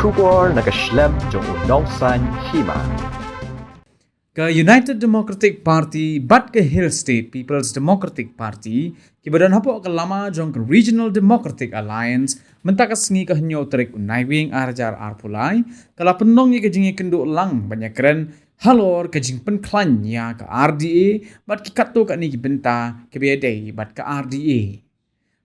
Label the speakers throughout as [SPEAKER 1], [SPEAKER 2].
[SPEAKER 1] Khubar na Khlem jong unongsan Hima.
[SPEAKER 2] Ke United Democratic Party bat ke Hill State People's Democratic Party ki badan hapo ke lama jong ke Regional Democratic Alliance mentaka sengi ke henyo terik unai wing arjar arpulai kala penong ye ke jingi kendo lang banyak keren Halor ke jing Pynkhlaiñ ya ke RDA bat ki katto ka ni ki benta ke bedai bat ke RDA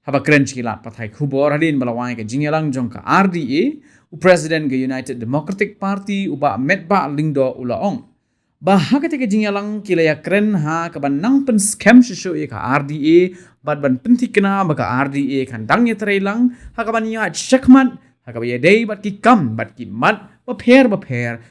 [SPEAKER 2] haba keren cikilat patai khubor hadin balawai ke jingi lang jong ke RDA u President ke United Democratic Party uba metba lingdo ulaong Bahag ketika jingalang kilaya keren ha kabanang pen scam susu ka RDA bad ban penti kena baka RDA kandangnya terelang ha kabanya checkmat ha kabaya day bat ki kam bat ki mat baper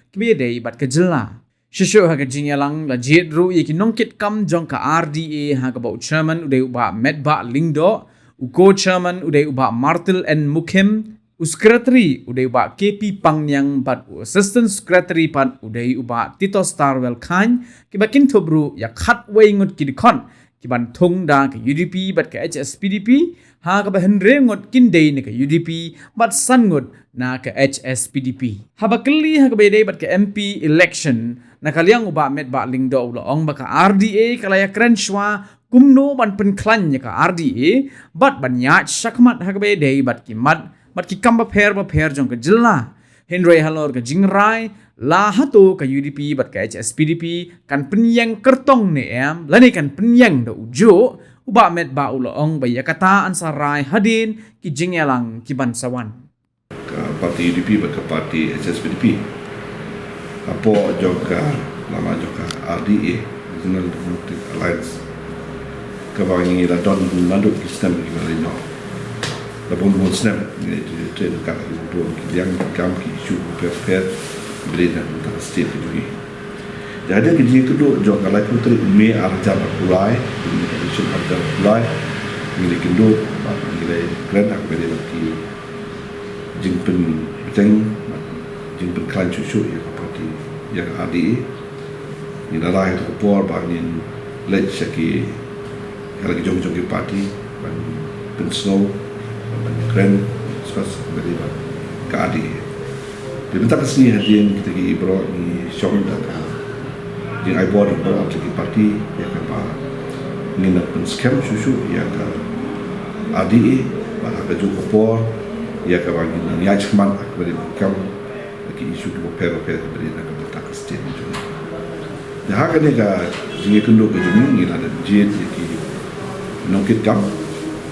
[SPEAKER 2] kibaya day bat ke jela susu ha ka jingalang la jedru ye ki nongkit kam jong ka RDA ha ka bau chairman uday uba medba lingdo u co-chairman uday uba Martel and Mukim Secretary uday uba KP Pangyang bat Assistant Secretary pan uday uba Tito Starwell Khan kibakin tobru ya khatway ngot kidikon kiban thongda ke UDP bat ke Hspdp ha ka bahenre ngot kindei ne ke UDP bat san ngot na ke Hspdp ha bakli ha ka bedai bat ke MP election na kaliang uba met ba lingdo ulong ba ka RDA kalaya krenshwa kumno ban Pynkhlaiñ ka RDA bat ban ya shakmat ha ka bedai bat ki mat bat ki kamba per jong ke jela Henry Halor ke jingrai la hato ke UDP bat ke Hspdp kan penyang Kyrtong ne lani kan penyang do ujo uba met ba ulong ba yakata ansarai hadin ki jingelang ki bansawan
[SPEAKER 3] ke parti UDP bat ke parti Hspdp apo juga lama juga RDA Regional Democratic Alliance ke bangi la don manduk sistem di Malaysia Lapon buat snap ni trade kat itu yang kami isu per berita tentang state itu. Jadi kerja kedua jauh kalau itu terima arja berpulai, isu arja berpulai, milik kedua, milik keren aku beri lagi jingpen peteng, jingpen Pynkhlaiñ cucu yang parti yang RDA, ini adalah itu kupor bangin led seki kalau jong parti, bangin snow keren spas dari ke RDA. Di bentak kesini hadian kita pergi bro ni syong dan di iPod bro lagi parti yang apa ni nak pen scam susu yang ke RDA bah ke juga por yang ke bagi ni ya cuma aku beri kam lagi isu tu per beri nak bentak kesini juga. Dah kan ni ke jadi kendo ke jadi ni ada jet lagi nongkit kam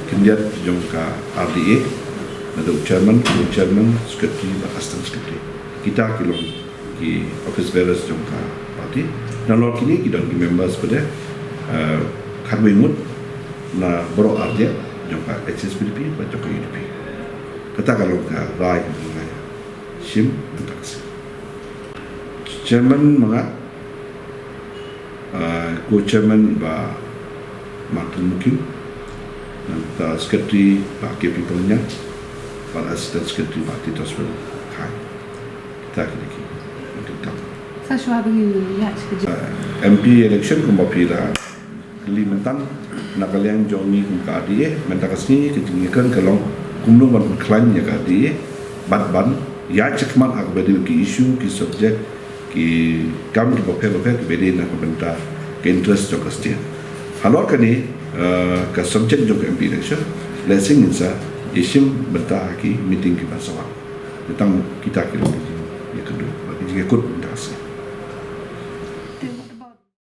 [SPEAKER 3] kemudian jongka RDA ada chairman, secretary dan assistant secretary. Kita kilong ki office bearers jongka parti. Dan lor kini kita di members pada Angnud na bro RDA jongka Hspdp dan jongka UDP. Kata kalau ka rai sim taksi. Chairman mengat co-chairman ba Martin Mukim dan sekretari Pak KP Pangyang, Pak Assistant Sekretari Pak Tito Starwell Khan. Kita kini kita.
[SPEAKER 4] Saya bagi ya sekejap.
[SPEAKER 3] MP election kumpapila Kalimantan nak kalian jongi kumka dia, mentang kesini kejengkan kalau kumno ban Pynkhlaiñ ya dia, ban ya cekman aku beri ki isu ki subjek ki kam ki papel ki beri nak bentar ke interest jok kesetian. Halor kini ke subjek jok MP election lesing insa isim betah ki meeting ki basawak tentang kita kira ya kedua bagi ikut interaksi